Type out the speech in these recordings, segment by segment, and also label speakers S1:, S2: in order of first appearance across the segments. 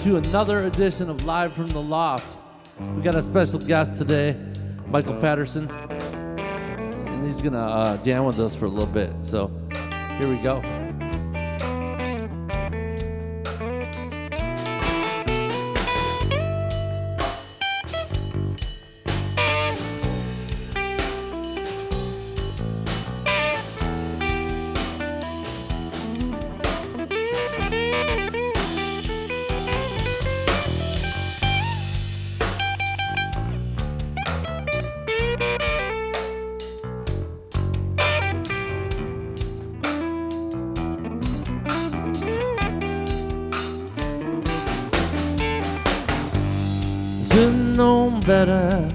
S1: to another edition of Live from the Loft. We got a special guest today, Michael Patterson, and he's gonna jam with us for a little bit. So here we go. Should've known better.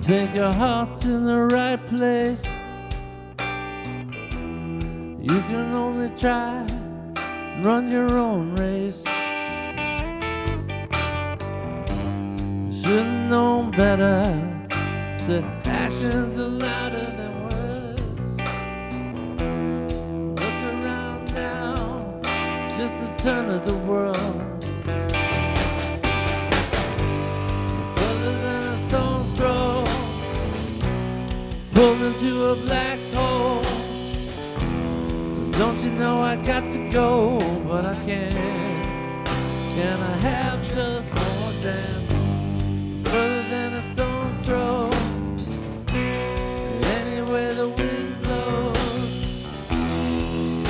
S1: Think your heart's in the right place. You can only try and run your own race. Should've known better. Said actions are louder than words. Look around now, it's just a turn of the world. Pulled into a black hole. Don't you know I got to go, but I can't. Can I have just one more dance? Further than a stone's throw. Anywhere the wind blows.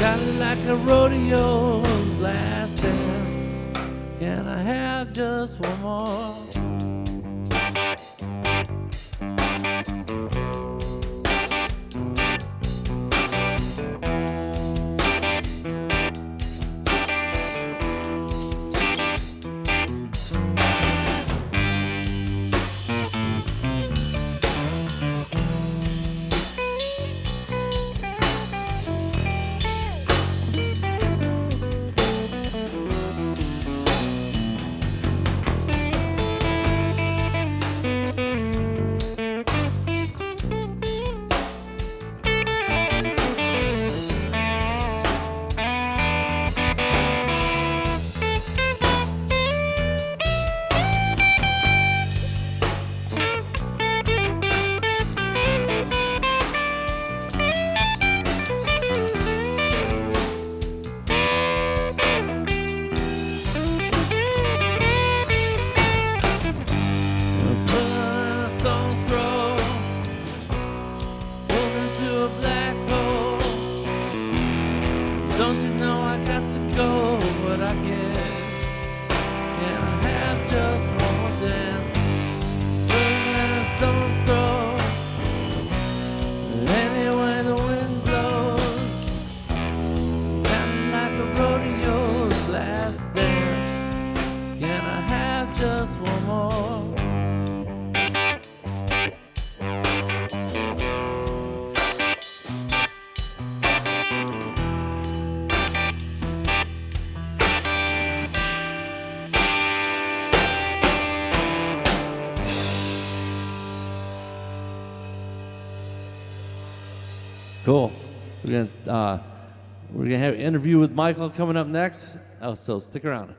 S1: Got it like a rodeo's last dance. Can I have just one more? Don't you know I got to go, but I can't. Can I have just one more dance? Further than a stone's throw. Anyway the wind blows. Kind of like a rodeo's last dance. Can I have just one more? Cool. We're gonna have an interview with Michael coming up next. Oh, so stick around.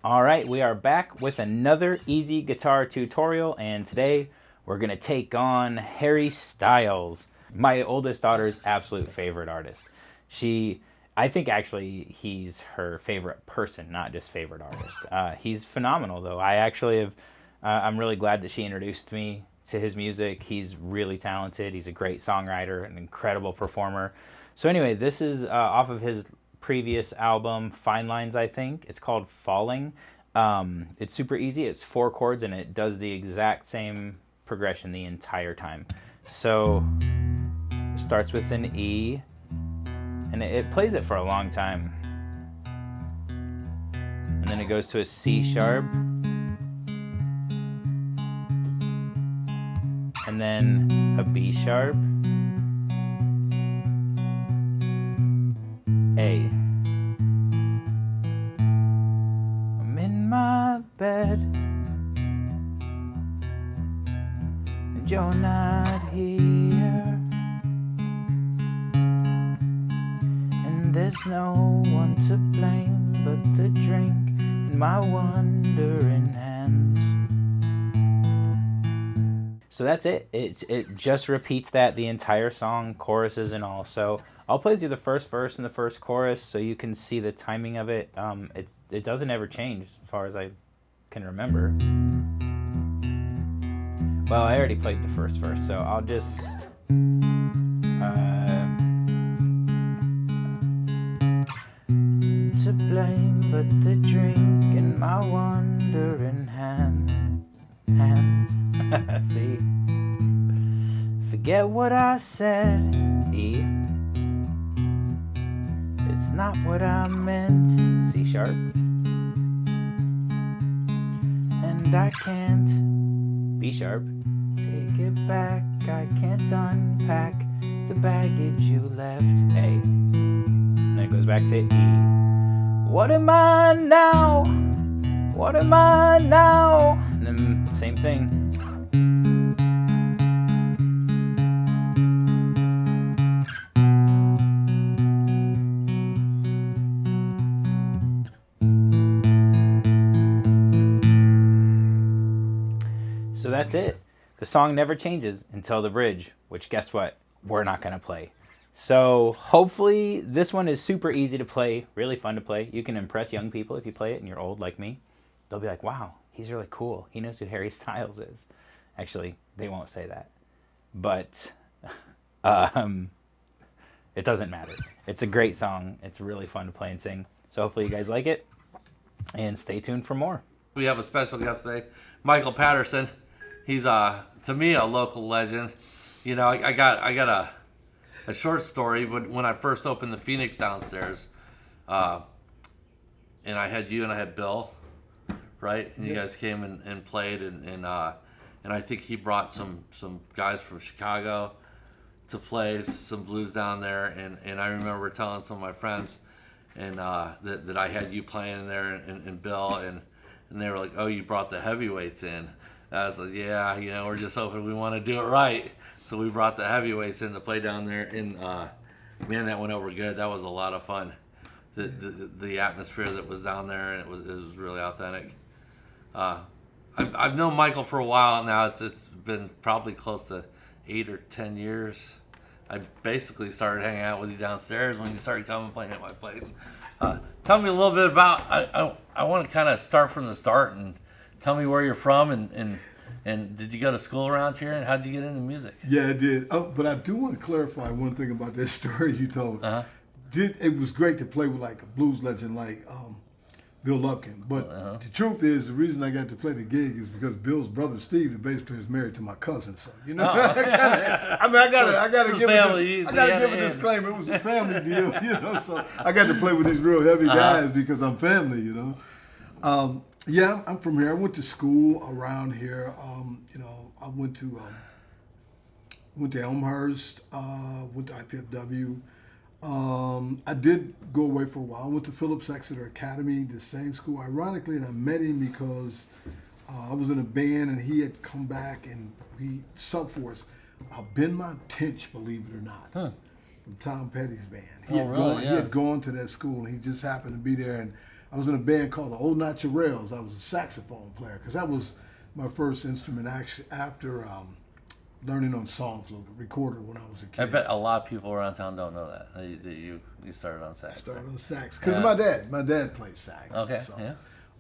S2: All right, we are back with another easy guitar tutorial, and today we're gonna take on Harry Styles, my oldest daughter's absolute favorite artist. I think actually he's her favorite person, not just favorite artist. He's phenomenal, though. I'm really glad that she introduced me to his music. He's really talented. He's a great songwriter, an incredible performer. So anyway, this is off of his previous album, Fine Lines, I think. It's called Falling. It's super easy. It's 4 chords, and it does the exact same progression the entire time. So it starts with an E, and it plays it for a long time. And then it goes to a C sharp, and then a B sharp, A. I'm in my bed, and you're not here, and there's no one to blame but the drink in in my wandering hands. So that's it. It just repeats that the entire song, choruses and all. So I'll play through the first verse and the first chorus so you can see the timing of it. It doesn't ever change as far as I can remember. Well, I already played the first verse, so I'll just... to blame, but the drink in my wandering hands. See? Forget what I said, E. It's not what I meant, C sharp. And I can't, B sharp. Take it back, I can't unpack the baggage you left, A. And then it goes back to E. What am I now? What am I now? And then same thing. So that's it. The song never changes until the bridge, which guess what? We're not going to play. So hopefully this one is super easy to play, really fun to play. You can impress young people if you play it and you're old like me. They'll be like, wow, he's really cool. He knows who Harry Styles is. Actually, they won't say that. But it doesn't matter. It's a great song. It's really fun to play and sing. So hopefully you guys like it. And stay tuned for more.
S1: We have a special guest today, Michael Patterson. He's to me a local legend. You know, I got a short story when I first opened the Phoenix downstairs, and I had you and I had Bill, right? And you guys came and played, and I think he brought some guys from Chicago to play some blues down there, and I remember telling some of my friends and that I had you playing there and Bill, and they were like, oh, you brought the heavyweights in. I was like, yeah, you know, we're just hoping we want to do it right. So we brought the heavyweights in to play down there, and man, that went over good. That was a lot of fun. The atmosphere that was down there, and it was really authentic. I've known Michael for a while now. It's been probably close to 8 or 10 years. I basically started hanging out with you downstairs when you started coming playing at my place. Tell me a little bit about. I want to kind of start from the start and tell me where you're from and did you go to school around here, and how did you get into music?
S3: Yeah, I did. Oh, but I do want to clarify one thing about that story you told. It was great to play with like a blues legend like Bill Lupkin. But the truth is, the reason I got to play the gig is because Bill's brother Steve, the bass player, is married to my cousin. So I gotta give a disclaimer. It was a family deal, you know. So I got to play with these real heavy guys because I'm family, you know. Yeah, I'm from here. I went to school around here. You know, I went to Elmhurst, went to IPFW. I did go away for a while. I went to Phillips Exeter Academy, the same school. Ironically, and I met him because I was in a band and he had come back and we sub for us. Ben Montinch, believe it or not, from Tom Petty's band. He had gone to that school and he just happened to be there. And I was in a band called the Old Naturels. I was a saxophone player because that was my first instrument after learning on song flute, recorder when I was a kid.
S1: I bet a lot of people around town don't know that you started on sax.
S3: I started on sax because my dad played sax.
S1: Okay.
S3: So,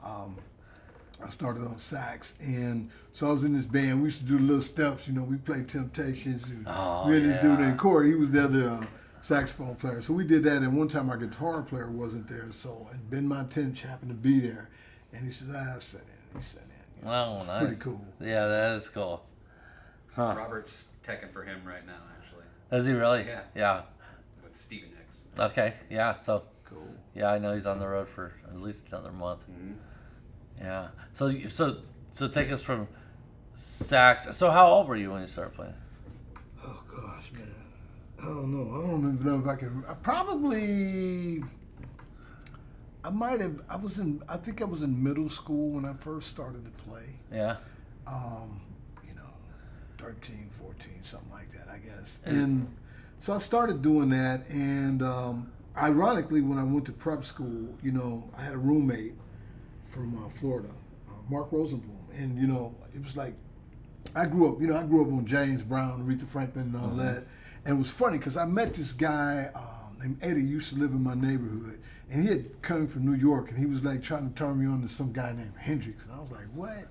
S3: I started on sax, and so I was in this band. We used to do little steps. You know, we played Temptations. And we had this dude named Corey. He was the other saxophone player. So we did that, and one time our guitar player wasn't there, and Ben Montinch happened to be there, and he says, I sat in. He sat in. You know,
S1: nice.
S3: Pretty cool.
S1: Yeah, that is cool. Huh.
S4: Robert's teching for him right now, actually.
S1: Is he really? Yeah.
S4: With Stephen Hicks.
S1: Okay, yeah, so.
S3: Cool.
S1: Yeah, I know he's on the road for at least another month.
S4: Mm-hmm.
S1: Yeah. So take us from sax. So how old were you when you started playing?
S3: Oh, gosh, man. I don't know. I don't even know if I can. I think I was in middle school when I first started to play.
S1: Yeah.
S3: 13, 14, something like that, I guess. And so I started doing that. And ironically, when I went to prep school, you know, I had a roommate from Florida, Mark Rosenblum, and it was like I grew up on James Brown, Aretha Franklin, and all that, and it was funny because I met this guy named Eddie, used to live in my neighborhood, and he had come from New York, and he was like trying to turn me on to some guy named Hendrix, and I was like, what?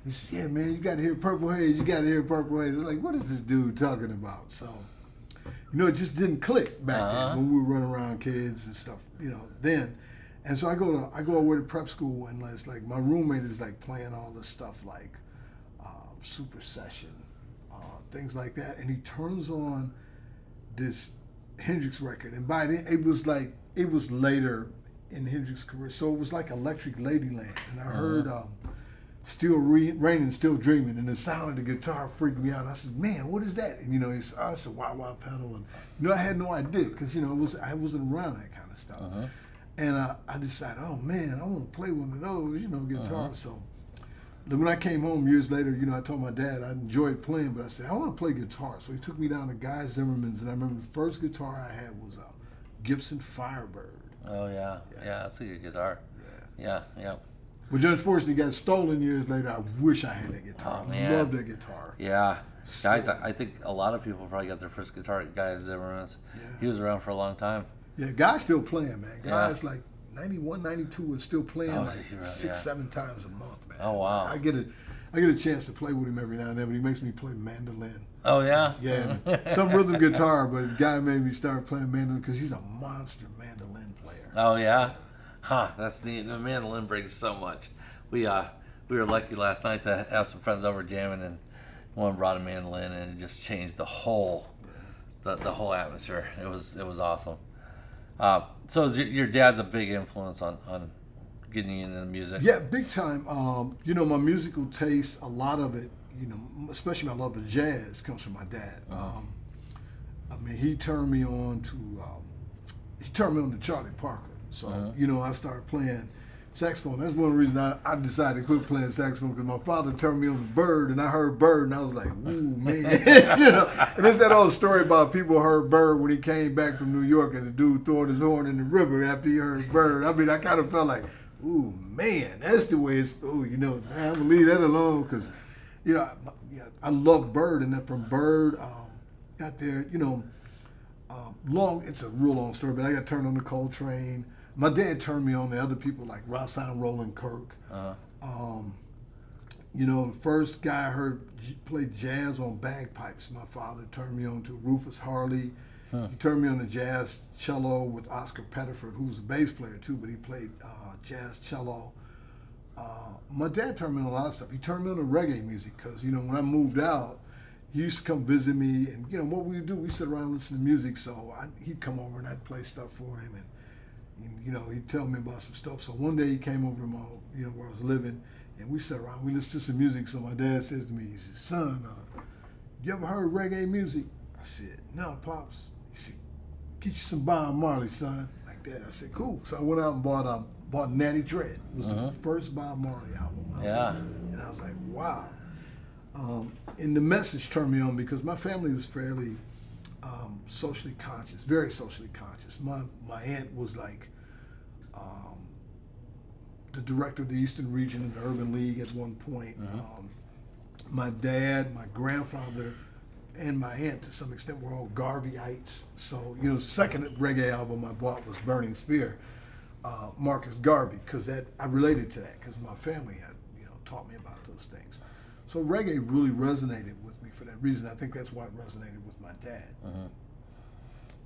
S3: He said, yeah, man, you got to hear Purple Haze, you got to hear Purple Haze. I was like, what is this dude talking about? So, it just didn't click back then when we were running around kids and stuff, then. And so I go away to prep school, and it's like my roommate is like playing all this stuff like Super Session, things like that, and he turns on this Hendrix record, and by then it was later in Hendrix's career, so it was like Electric Ladyland, and I heard Still Raining, Still Dreaming, and the sound of the guitar freaked me out. I said, man, what is that? And he said, oh, it's a wah-wah pedal, and I had no idea because I wasn't around that kind of stuff. And I decided, oh man, I want to play one of those, guitar. So when I came home years later, I told my dad I enjoyed playing, but I said, I want to play guitar. So he took me down to Guy Zimmerman's, and I remember the first guitar I had was a Gibson Firebird.
S1: Oh, yeah. Yeah, that's a good guitar. Yeah.
S3: Which unfortunately got stolen years later. I wish I had that guitar.
S1: Oh, man.
S3: I love that guitar.
S1: Yeah. Guys, I think a lot of people probably got their first guitar at Guy Zimmerman's. Yeah. He was around for a long time.
S3: Yeah, Guy's still playing, man. Guy's like 91, 92 and still playing 6-7 times a month, man.
S1: Oh, wow.
S3: I get a chance to play with him every now and then, but he makes me play mandolin.
S1: Oh, yeah?
S3: Yeah, some rhythm guitar, but the guy made me start playing mandolin because he's a monster mandolin player.
S1: Oh, yeah? Huh, that's neat. The mandolin brings so much. We were lucky last night to have some friends over jamming, and one brought a mandolin, and it just changed the whole atmosphere. It was awesome. So your dad's a big influence on getting you into the music?
S3: Yeah, big time. My musical taste, a lot of it, especially my love of jazz, comes from my dad. He turned me on to Charlie Parker. So, I started playing saxophone. That's one reason I decided to quit playing saxophone, because my father turned me on to Bird, and I heard Bird, and I was like, ooh, man. And there's that old story about people heard Bird when he came back from New York, and the dude throwing his horn in the river after he heard Bird. I kind of felt like, ooh, man, that's the way it's, I'm going to leave that alone, because, I love Bird, and then from Bird, got there, it's a real long story, but I got turned on to Coltrane. My dad turned me on to other people like Rahsaan Roland Kirk. The first guy I heard play jazz on bagpipes, my father turned me on to Rufus Harley. He turned me on to jazz cello with Oscar Pettiford, who was a bass player too, but he played jazz cello. My dad turned me on a lot of stuff. He turned me on to reggae music because, when I moved out, he used to come visit me, and what we would do, we sit around and listen to music, so he'd come over and I'd play stuff for him, and he'd tell me about some stuff. So one day he came over to my, where I was living, and we sat around, we listened to some music. So my dad says to me, he says, son, you ever heard reggae music? I said, no, Pops. He said, get you some Bob Marley, son. Like that. I said, cool. So I went out and bought Natty Dread. It was the first Bob Marley album.
S1: Yeah.
S3: And I was like, wow. And the message turned me on because my family was fairly socially conscious, very socially conscious. My aunt was like the director of the Eastern Region of the Urban League at one point. My dad, my grandfather, and my aunt to some extent were all Garveyites. So, second reggae album I bought was Burning Spear, Marcus Garvey, because I related to that because my family had taught me about those things. So reggae really resonated with me for that reason. I think that's why it resonated with my dad.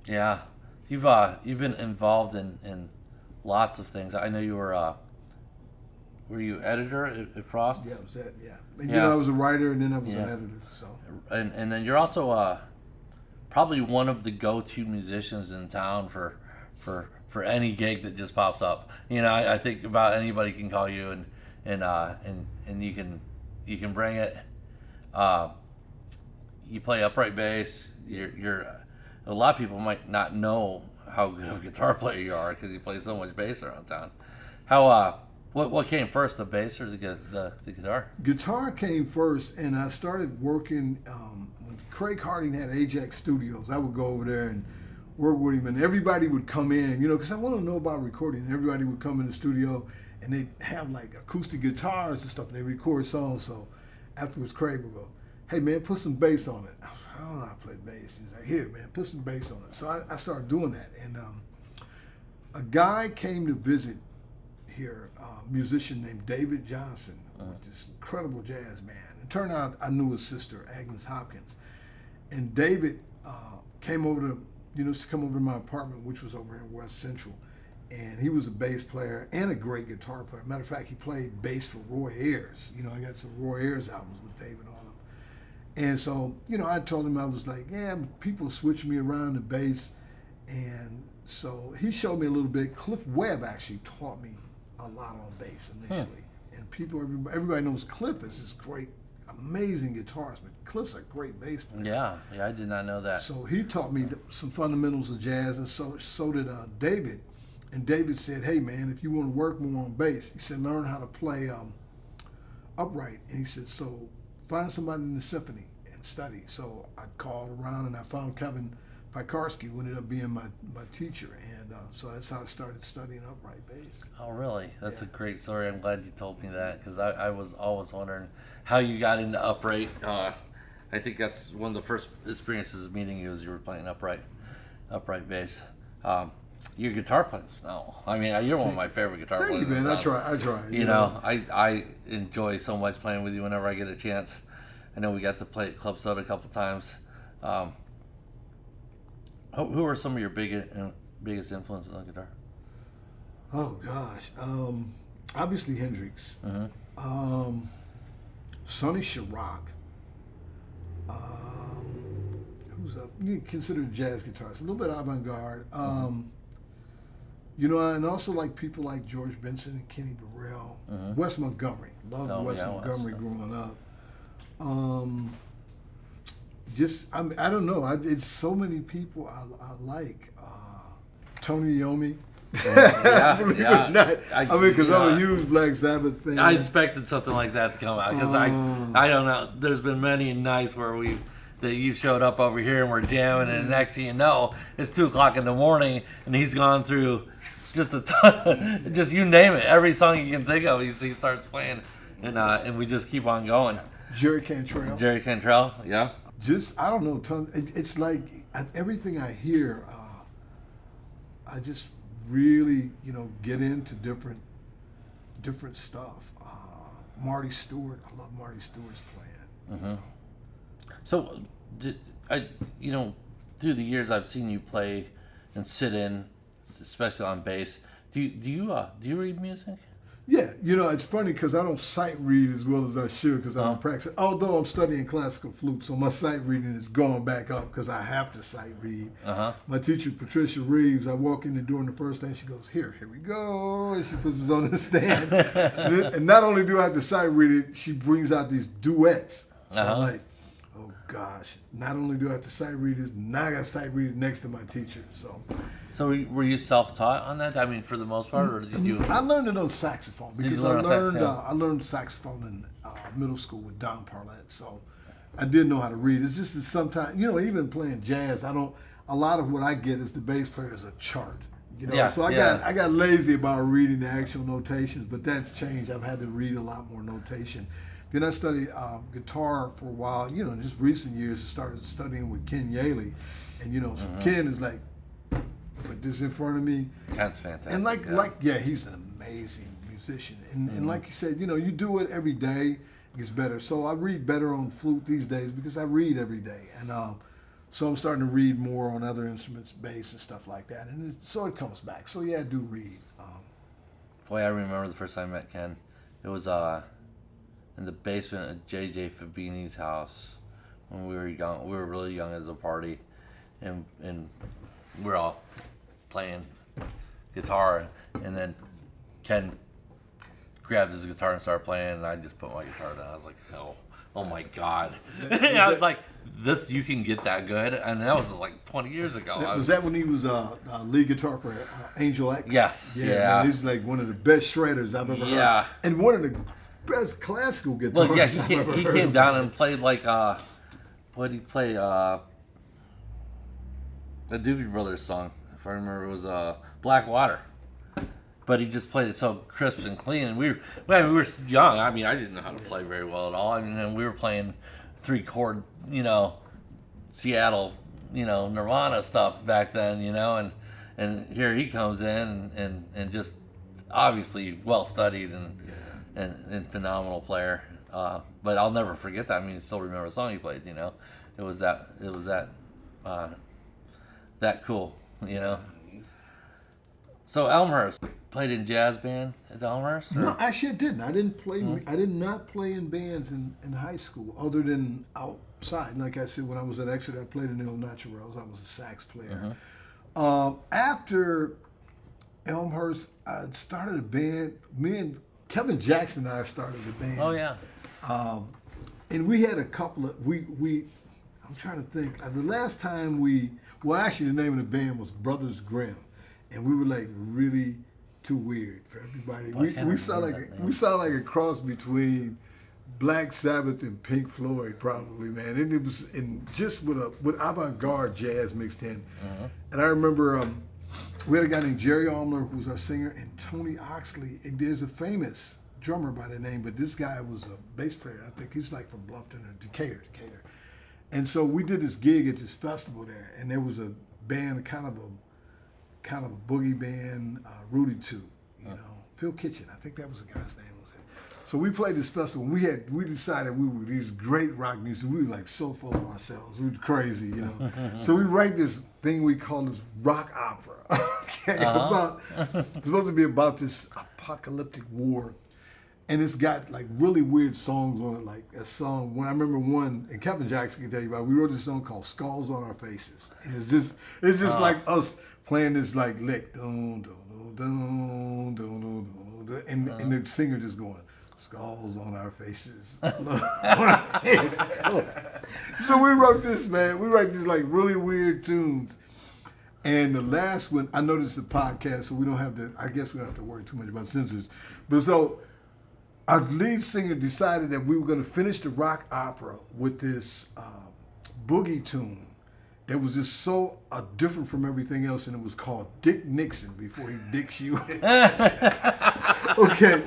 S1: Yeah, you've been involved in lots of things. I know you were you editor at Frost?
S3: Yeah, I was that. Yeah, and I was a writer, and then I was an editor. So
S1: and then you're also probably one of the go-to musicians in town for any gig that just pops up. I think about anybody can call you and you can bring it. You play upright bass. You're a lot of people might not know how good of a guitar player you are because you play so much bass around town. How what came first, the bass or the guitar?
S3: Guitar came first, and I started working when Craig Harding had Ajax Studios. I would go over there and work with him, and everybody would come in, because I wanted to know about recording. And everybody would come in the studio, and they have like acoustic guitars and stuff, and they record songs. So afterwards, Craig would go, "Hey man, put some bass on it." I was like, "I don't know how to play bass." He's like, "Here man, put some bass on it." So I started doing that, and a guy came to visit here, a musician named David Johnson, this incredible jazz man. It turned out I knew his sister, Agnes Hopkins, and David came over to come over to my apartment, which was over in West Central, and he was a bass player and a great guitar player. Matter of fact, he played bass for Roy Ayers. I got some Roy Ayers albums with David on them, and so I told him, I was like, yeah, people switch me around the bass, and so he showed me a little bit. Cliff Webb actually taught me a lot on bass initially, and everybody knows Cliff is this great, amazing guitarist, but Cliff's a great bass player.
S1: Yeah, I did not know that.
S3: So he taught me some fundamentals of jazz, and so did David. And David said, "Hey man, if you want to work more on bass," he said, "learn how to play upright." And he said, "So find somebody in the symphony and study." So I called around and I found Kevin Pikarski, who ended up being my teacher, and so that's how I started studying upright bass.
S1: Oh, really? That's a great story. I'm glad you told me that, because I was always wondering how you got into upright. I think that's one of the first experiences of meeting you, was you were playing upright bass. Your guitar players, no. I mean, you're one of my favorite guitar players.
S3: Thank you, man. I try.
S1: I enjoy so much playing with you whenever I get a chance. I know we got to play at Club Soda a couple times. Who are some of your biggest influences on guitar?
S3: Oh gosh, obviously Hendrix, Sonny Chirac. Who's up? You consider jazz guitarist, a little bit avant-garde. And also like people like George Benson and Kenny Burrell, Wes Montgomery. Loved Wes Montgomery growing up. I don't know. It's so many people I like. Tony Iommi. Believe it or not. Because I'm a huge Black Sabbath fan.
S1: I expected something like that to come out, because I don't know. There's been many nights where that you showed up over here and we're jamming, and the next thing you know, it's 2:00 in the morning, and he's gone through just a ton, just you name it, every song you can think of, he starts playing, and we just keep on going.
S3: Jerry Cantrell,
S1: yeah.
S3: I don't know, it's like everything I hear, I just really, get into different stuff. Marty Stewart, I love Marty Stewart's playing.
S1: So, through the years I've seen you play and sit in, especially on bass. Do you read music?
S3: Yeah, it's funny because I don't sight read as well as I should, because I don't practice. Although I'm studying classical flute, so my sight reading is going back up because I have to sight read. My teacher, Patricia Reeves, I walk in the door and the first thing she goes, here we go, and she puts us on the stand. And not only do I have to sight read it, she brings out these duets. So I'm like, oh gosh, not only do I have to sight read this, now I got to sight read it next to my teacher. So
S1: were you self-taught on that? I mean, for the most part, or did you?
S3: I learned it on saxophone, because I learned saxophone in middle school with Don Parlett. So I did know how to read. It's just that sometimes, even playing jazz, a lot of what I get is the bass player is a chart. So I got lazy about reading the actual notations, but that's changed. I've had to read a lot more notation. Then I studied guitar for a while. Just recent years, I started studying with Ken Yaley, and so Ken is like, put this in front of me.
S1: Ken's fantastic.
S3: And he's an amazing musician. And like you said, you do it every day, it gets better. So I read better on flute these days because I read every day, and so I'm starting to read more on other instruments, bass and stuff like that, and so it comes back. So yeah, I do read.
S1: Boy, I remember the first time I met Ken. It was in the basement of J.J. Fabini's house when we were young. We were really young as a party, and we were all playing guitar, and then Ken grabbed his guitar and started playing, and I just put my guitar down. I was like, oh my God. I was like, this, you can get that good? And that was like 20 years ago.
S3: Was that when he was lead guitar for Angel X?
S1: Yes, yeah.
S3: Man, he's like one of the best shredders I've ever heard. And one of the best classical guitarists I've ever heard.
S1: He came down and played like, what did he play? The Doobie Brothers song, if I remember, it was Black Water. but he just played it so crisp and clean. And we were young. I mean, I didn't know how to play very well at all. I mean, and we were playing 3-chord, Seattle, Nirvana stuff back then, and here he comes in and just obviously well studied and phenomenal player. But I'll never forget that. I mean, I still remember the song he played. It was that cool. So Elmhurst played in jazz band at Elmhurst? Or?
S3: No, actually I didn't. I did not play in bands in high school other than outside. Like I said, when I was at Exeter, I played in the Old Naturals. I was a sax player. After Elmhurst, I started a band. Me and Kevin Jackson and I started a band.
S1: Oh yeah.
S3: And we had a couple of I'm trying to think. The last time actually the name of the band was Brothers Grimm, and we were like really too weird for everybody. We sound like a cross between Black Sabbath and Pink Floyd, probably, man. And it was just with avant-garde jazz mixed in. And I remember we had a guy named Jerry Almler who was our singer, and Tony Oxley. And there's a famous drummer by the name, but this guy was a bass player. I think he's like from Bluffton or Decatur. And so we did this gig at this festival there, and there was a band, kind of a boogie band, Rudy Two, Phil Kitchen. I think that was the guy's name. So we played this festival. And we decided we were these great rock musicians. We were like so full of ourselves. We were crazy, So we write this thing we call this rock opera. Okay, it's supposed to be about this apocalyptic war. And it's got like really weird songs on it, like a song. When I remember one, and Kevin Jackson can tell you about. We wrote this song called "Skulls on Our Faces," and it's just like us playing this like lick, dun, dun, dun, dun, dun, dun, and the singer just going, "Skulls on our faces." So we wrote this, man. We write these like really weird tunes. And the last one, I know this is a podcast, so we don't have to. I guess we don't have to worry too much about censors. But so. Our lead singer decided that we were going to finish the rock opera with this boogie tune that was just so different from everything else, and it was called Dick Nixon before he dicks you. Okay,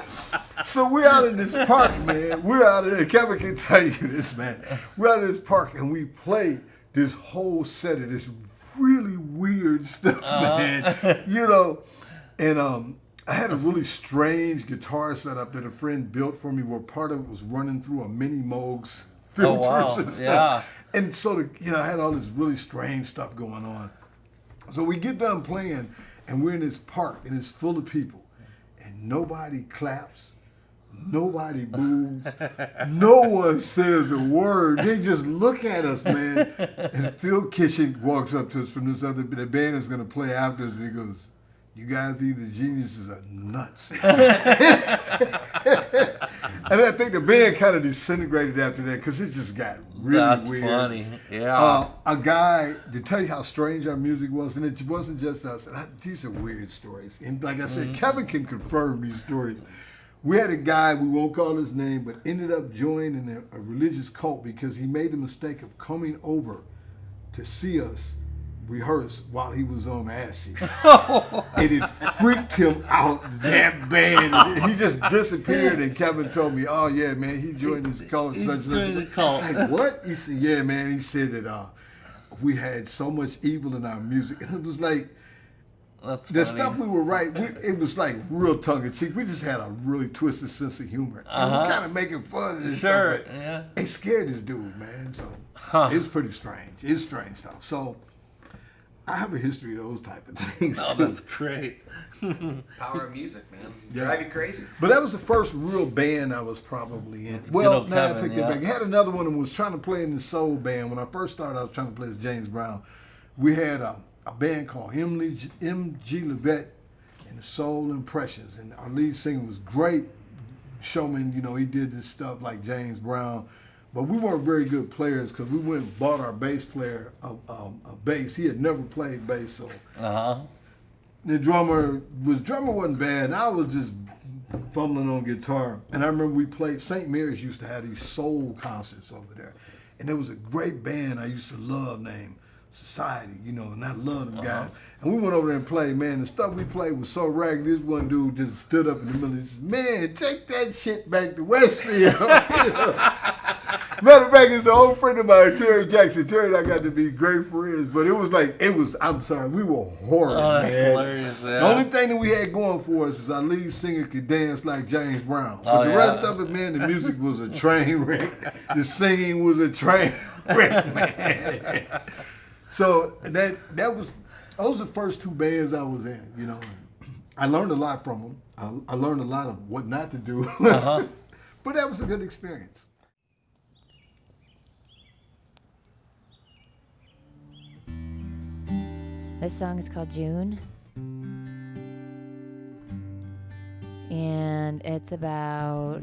S3: so we're out in this park, man. We're out in there. Kevin can tell you this, man. We're out in this park, and we play this whole set of this really weird stuff, man. And I had a really strange guitar setup that a friend built for me where part of it was running through a mini Moogs filters and stuff. Yeah. And so, I had all this really strange stuff going on. So we get done playing, and we're in this park, and it's full of people. And nobody claps. Nobody moves. No one says a word. They just look at us, man. And Phil Kitchen walks up to us from the band is going to play after us, and he goes, "You guys either geniuses or nuts." And I think the band kind of disintegrated after that because it just got really weird. That's funny. Yeah. A guy, to tell you how strange our music was, and it wasn't just us. And these are weird stories. And like I said, Kevin can confirm these stories. We had a guy, we won't call his name, but ended up joining a religious cult because he made the mistake of coming over to see us rehearse while he was on acid. And it freaked him out, that band. He just disappeared, and Kevin told me, "Oh yeah, man, he joined this cult." I was like, "What?" He said, "Yeah, man." He said that we had so much evil in our music, and it was like the stuff we were writing. It was like real tongue in cheek. We just had a really twisted sense of humor, and we kind of making fun of this stuff. But yeah, it scared this dude, man. So it's pretty strange. It's strange stuff. So. I have a history of those type of things.
S1: Oh, that's great.
S4: Power of music, man. Drive you crazy.
S3: But that was the first real band I was probably in. Well, now I take that back. I had another one and was trying to play in the soul band. When I first started, I was trying to play as James Brown. We had a band called M.G. Levette and the Soul Impressions. And our lead singer was great showman. He did this stuff like James Brown. But we weren't very good players because we went and bought our bass player a bass. He had never played bass, so the drummer wasn't bad. And I was just fumbling on guitar. And I remember we played, St. Mary's used to have these soul concerts over there. And there was a great band I used to love named society, you know, and I love them guys. And we went over there and played, man. The stuff we played was so raggedy. This one dude just stood up in the middle and says, man, take that shit back to Westfield. Matter of fact, it's an old friend of mine, Terry Jackson. Terry and I got to be great friends, but I'm sorry, we were horrible,
S1: Oh, that's
S3: man.
S1: hilarious, yeah.
S3: The only thing that we had going for us is our lead singer could dance like James Brown. But
S1: Oh,
S3: the
S1: yeah.
S3: rest of it, man, the music was a train wreck. The singing was a train wreck, man. So those are the first two bands I was in, you know. I learned a lot from them. I learned a lot of what not to do. But that was a good experience.
S5: This song is called June. And it's about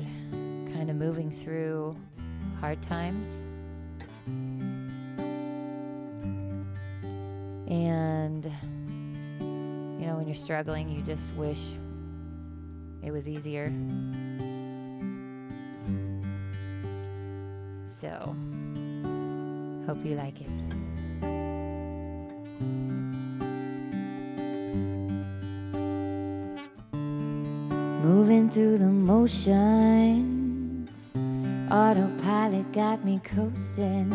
S5: kind of moving through hard times. And, you know, when you're struggling, you just wish it was easier. So, hope you like it. Moving through the motions, autopilot got me coasting.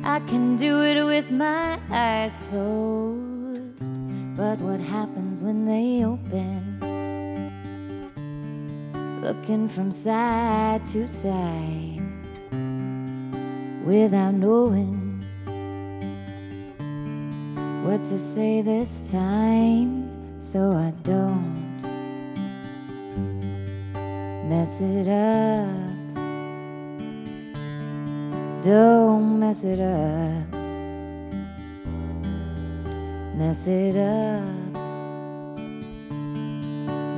S5: I can do it with my eyes closed, but what happens when they open? Looking from side to side, without knowing what to say this time, so I don't mess it up. Don't mess it up. Mess it up.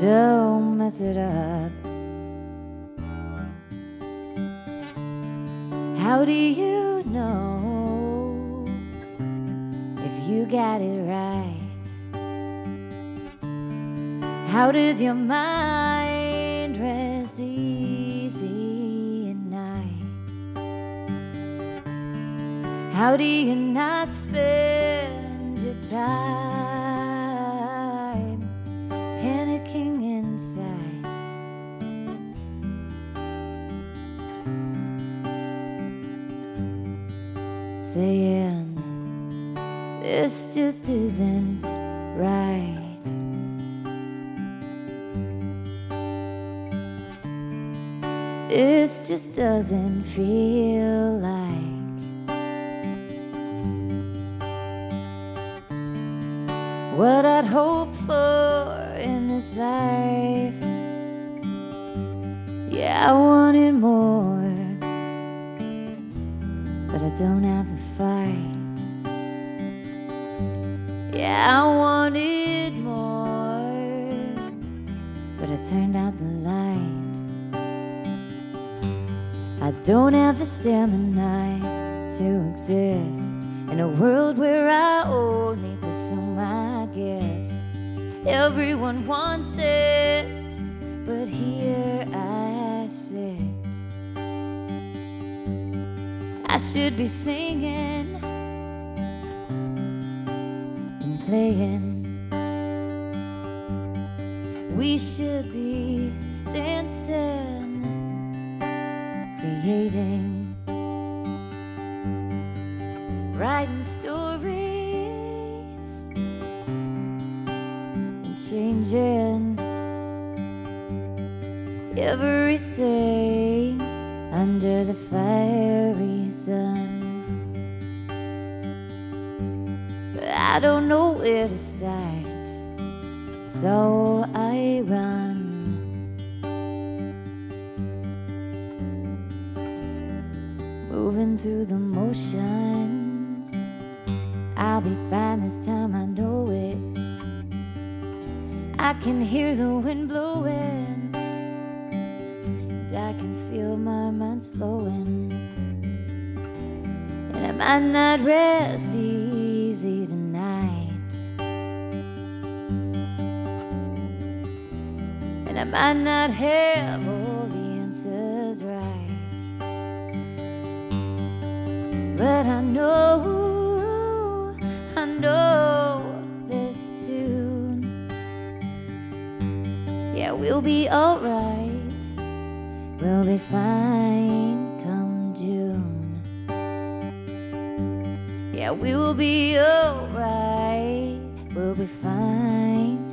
S5: Don't mess it up. How do you know if you got it right? How does your mind rest easy at night? How do you not spend your time panicking inside? Saying this just isn't right. This just doesn't feel like what I'd hoped for in this life. Yeah, I wanted more, but I don't have the fight. Yeah, I wanted more, but I turned out the light. I don't have the stamina to exist in a world where I only pursue my gifts. Everyone wants it, but here I sit. I should be singing and playing. We should be dancing, creating, writing stories and changing everything under the fiery sun. But I don't know where to start, so I run. Moving through the motions, I'll be fine this time, I know it. I can hear the wind blowing, and I can feel my mind slowing. And I might not rest easy tonight, and I might not have all the answers right, but I know Yeah, we'll be alright. We'll be fine come June. Yeah, we will be alright. We'll be fine